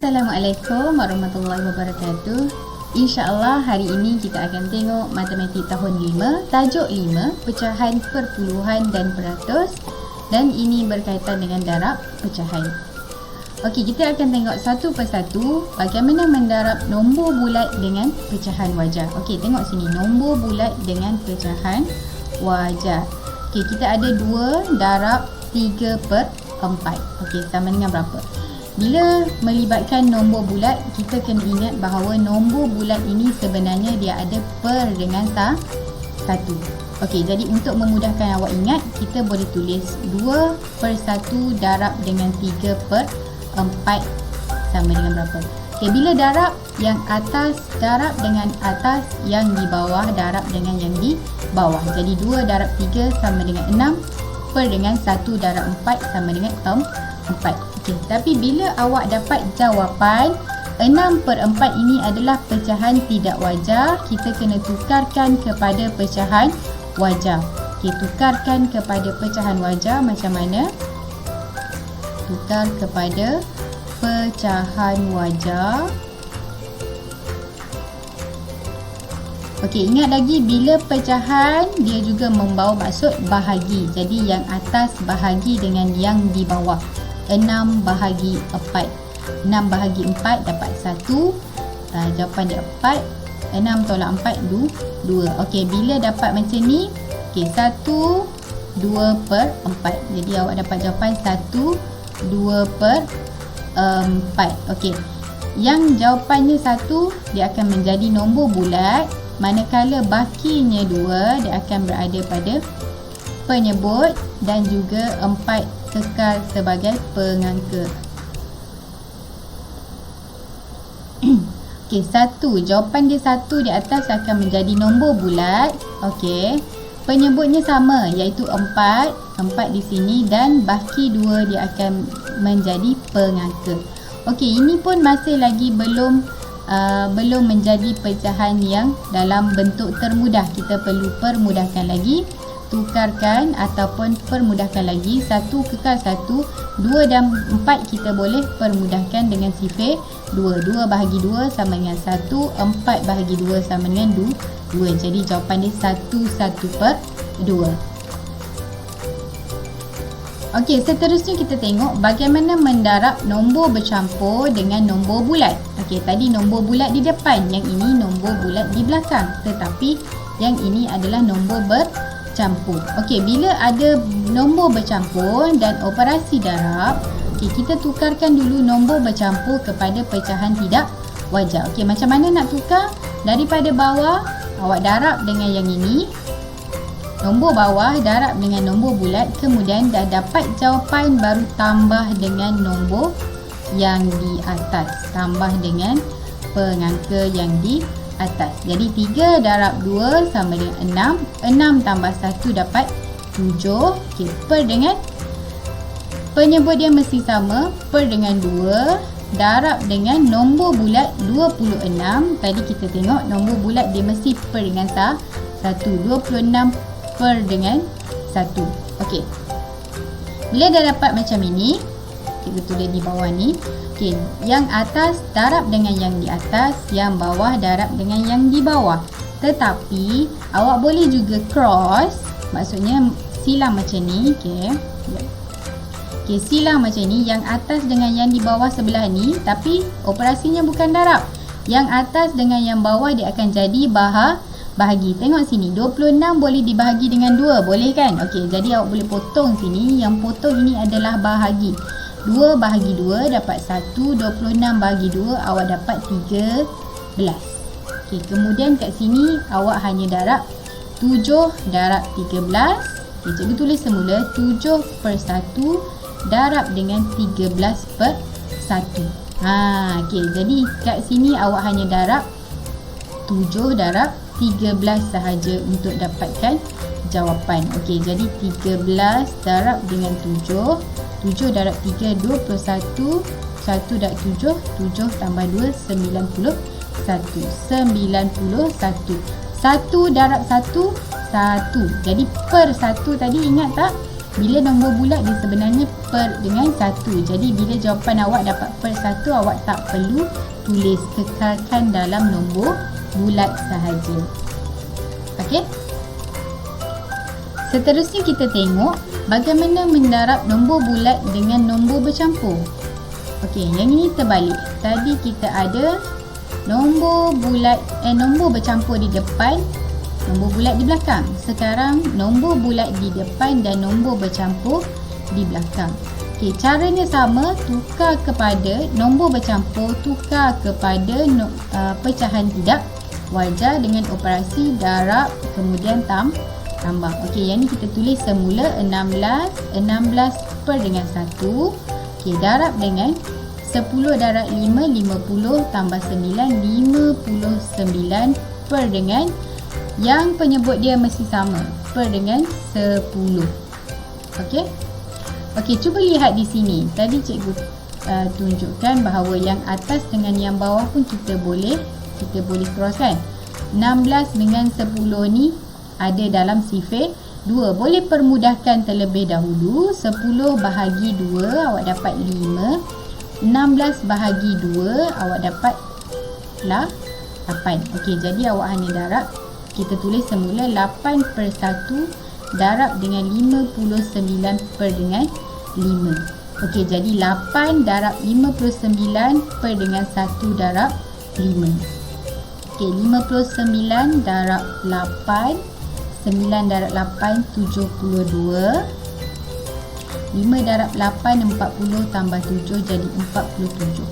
Assalamualaikum warahmatullahi wabarakatuh. InsyaAllah hari ini kita akan tengok matematik tahun 5, tajuk 5, pecahan perpuluhan dan peratus, dan ini berkaitan dengan darab pecahan. Okey, kita akan tengok satu persatu bagaimana mendarab nombor bulat dengan pecahan wajar. Okey, tengok sini, nombor bulat dengan pecahan wajar. Okey, kita ada 2 darab 3/4. Okey, sama dengan berapa? Bila melibatkan nombor bulat, kita kena ingat bahawa nombor bulat ini sebenarnya dia ada per dengan satu. Okey, jadi untuk memudahkan awak ingat, kita boleh tulis 2/1 darab dengan 3/4 sama dengan berapa? Okey, bila darab yang atas darab dengan atas, yang di bawah darab dengan yang di bawah. Jadi 2 darab 3 sama dengan 6 per dengan 1 darab 4 sama dengan 4. Okey, tapi bila awak dapat jawapan 6/4 ini adalah pecahan tidak wajar, kita kena tukarkan kepada pecahan wajar. Okey, tukarkan kepada pecahan wajar macam mana? Tukar kepada pecahan wajar. Okey, ingat lagi bila pecahan dia juga membawa maksud bahagi. Jadi yang atas bahagi dengan yang di bawah. 6/4. 6/4 dapat 1. Jawapan dia 4. 6 tolak 4 2. Okey, bila dapat macam ni, okey, 1 2/4. Jadi awak dapat jawapan 1 2/4. Okey. Yang jawapannya 1 dia akan menjadi nombor bulat, manakala bakinya 2 dia akan berada pada penyebut dan juga 4 kekal sebagai pengangka. Okey, 1. Jawapan dia 1 di atas akan menjadi nombor bulat. Okey. Penyebutnya sama, iaitu 4. 4 di sini dan baki 2 dia akan menjadi pengangka. Okey, ini pun masih lagi belum menjadi pecahan yang dalam bentuk termudah. Kita perlu permudahkan lagi. Tukarkan ataupun permudahkan lagi. 1 kekal 1, 2 dan 4 kita boleh permudahkan dengan sifir 2. 2 bahagi 2 sama dengan 1, 4 bahagi 2 sama dengan 2. Jadi jawapan dia 1/2. Okey, seterusnya kita tengok bagaimana mendarab nombor bercampur dengan nombor bulat. Okey, tadi nombor bulat di depan, yang ini nombor bulat di belakang. Tetapi yang ini adalah nombor bercampur. Okey, bila ada nombor bercampur dan operasi darab, okey, kita tukarkan dulu nombor bercampur kepada pecahan tidak wajar. Okey, macam mana nak tukar? Daripada bawah, awak darab dengan yang ini. Nombor bawah darab dengan nombor bulat, kemudian dah dapat jawapan, baru tambah dengan nombor yang di atas. Tambah dengan pengangka yang di atas. Jadi 3 darab 2 sama dengan 6. 6 tambah 1 dapat 7. Okey, per dengan penyebut dia mesti sama. Per dengan 2 darab dengan nombor bulat 26. Tadi kita tengok nombor bulat dia mesti per dengan 1. 26 per dengan 1. Okey. Bila dah dapat macam ini, kita tulis di bawah ni. Okey, yang atas darab dengan yang di atas, yang bawah darab dengan yang di bawah. Tetapi awak boleh juga cross, maksudnya silang macam ni. Okey. Okey, silang macam ni, yang atas dengan yang di bawah sebelah ni, tapi operasinya bukan darab. Yang atas dengan yang bawah dia akan jadi bahagi. Tengok sini, 26 boleh dibahagi dengan 2, boleh kan? Okey, jadi awak boleh potong sini. Yang potong ini adalah bahagi. 2 bahagi 2 dapat 1. 26 bahagi 2 awak dapat 13. Okey, kemudian kat sini awak hanya darab 7 darab 13. Okey, cikgu tulis semula 7/1 darab dengan 13/1. Okey, jadi kat sini awak hanya darab 7 darab 13 sahaja untuk dapatkan jawapan. Okey, jadi 13 darab dengan 7. 7 darab 3 21. 1 darab 7, 7 tambah 2 91. 91. 1 darab 1 1. Jadi per 1 tadi ingat tak? Bila nombor bulat dia sebenarnya per dengan 1. Jadi bila jawapan awak dapat per 1, awak tak perlu tulis, kekalkan dalam nombor bulat sahaja. Okey. Seterusnya kita tengok bagaimana mendarab nombor bulat dengan nombor bercampur. Okey, yang ini terbalik. Tadi kita ada nombor bulat nombor bercampur di depan, nombor bulat di belakang. Sekarang nombor bulat di depan dan nombor bercampur di belakang. Okey, caranya sama, tukar kepada nombor bercampur, tukar kepada pecahan tidak wajar dengan operasi darab kemudian tambah. Okey, yang ni kita tulis semula 16 per dengan 1. Okey, darab dengan 10 darab 5, 50 tambah 9, 59 per dengan yang penyebut dia mesti sama, per dengan 10. Okey. Okey, cuba lihat di sini. Tadi cikgu tunjukkan bahawa yang atas dengan yang bawah pun kita boleh cross kan. 16 dengan 10 ni ada dalam sifir 2. Boleh permudahkan terlebih dahulu. 10 bahagi 2 awak dapat 5. 16 bahagi 2 awak dapat 8. Okey, jadi awak hanya darab. Kita tulis semula 8 per 1 darab dengan 59 per dengan 5. Okey, jadi 8 darab 59 per dengan 1 darab 5. Okey, 59 darab 8, 9 darab 8, 72. 5 darab 8, 40 tambah 7 jadi 47.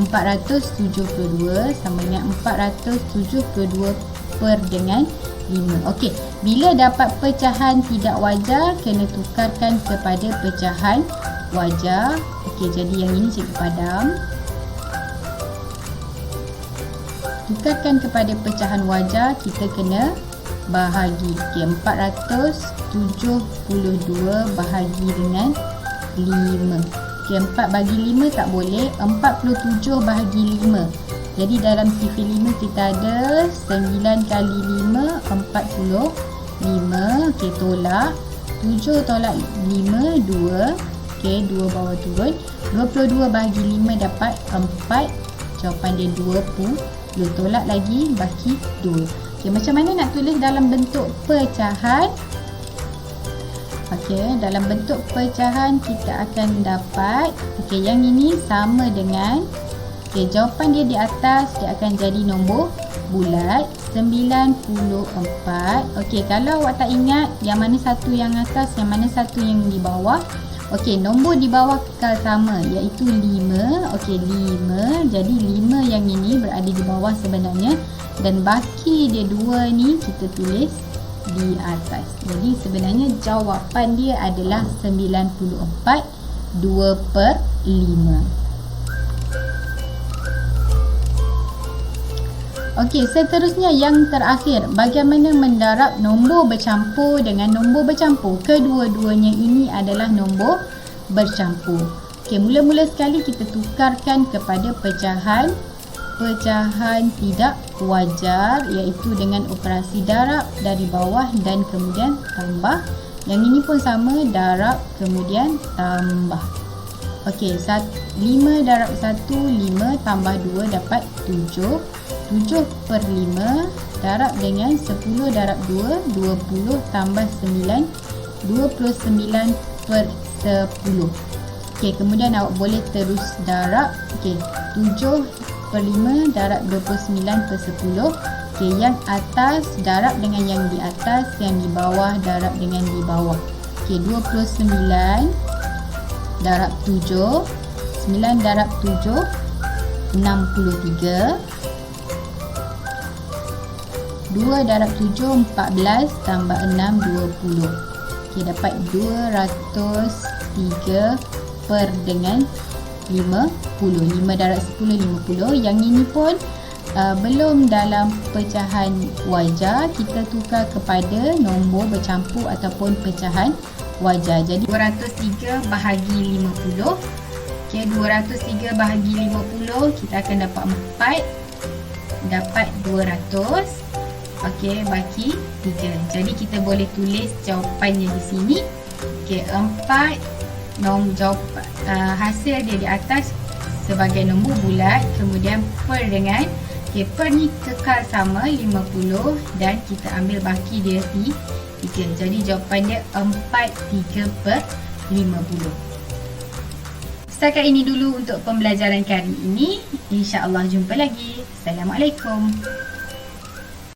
472 sama dengan 472 per dengan 5. Okey, bila dapat pecahan tidak wajar, kena tukarkan kepada pecahan wajar. Okey, jadi yang ini cikgu padam. Tukarkan kepada pecahan wajar, kita kena bahagi. Okey, 472 bahagi dengan 5. Okey, 4 bagi 5 tak boleh. 47 bahagi 5. Jadi dalam sifir 5 kita ada 9 kali 5, 45. Okey, tolak. 7 tolak 5, 2. Okey, 2 bawah turun. 22 bahagi 5 dapat 4. Jawapan dia 20. Tolak lagi, bagi 2. Okey, macam mana nak tulis dalam bentuk pecahan? Okey, dalam bentuk pecahan kita akan dapat, okey, yang ini sama dengan, okey, jawapan dia di atas, dia akan jadi nombor bulat 94. Okey, kalau awak tak ingat yang mana satu yang atas, yang mana satu yang di bawah. Okey, nombor di bawah kekal sama, iaitu 5. Okey, 5. Jadi 5 yang ini berada di bawah sebenarnya, dan baki dia 2 ni kita tulis di atas. Jadi sebenarnya jawapan dia adalah 94, 2 per 5. Okey, seterusnya yang terakhir, bagaimana mendarab nombor bercampur dengan nombor bercampur. Kedua-duanya ini adalah nombor bercampur. Okey, mula-mula sekali kita tukarkan kepada pecahan tidak wajar, iaitu dengan operasi darab dari bawah dan kemudian tambah. Yang ini pun sama, darab kemudian tambah. Okey, 5 darab 1, 5 tambah 2 dapat 7. 7 per 5 darab dengan 10 darab 2, 20 tambah 9, 29 per 10. Okey, kemudian awak boleh terus darab. Okey, 7 per 5 darab 29 per 10. Okey, yang atas darab dengan yang di atas, yang di bawah darab dengan di bawah. Okey, 29 darab 7, 9 darab 7, 63. 2 darab 7, 14 tambah 6, 20. Okey, dapat 203 per dengan 50. 5 darab 10, 50. Yang ini pun belum dalam pecahan wajar, kita tukar kepada nombor bercampur ataupun pecahan wajar. Jadi 203 bahagi 50. Okey, 203 bahagi 50 kita akan dapat 4. Dapat 200. Okey, bagi 3. Jadi kita boleh tulis jawapannya di sini Okey, 4 hasil dia di atas sebagai nombor bulat, kemudian per dengan per ni kekal sama 50 dan kita ambil baki dia 3. Jadi jawapan dia 43/50. Setakat ini dulu untuk pembelajaran kali ini. InsyaAllah jumpa lagi. Assalamualaikum.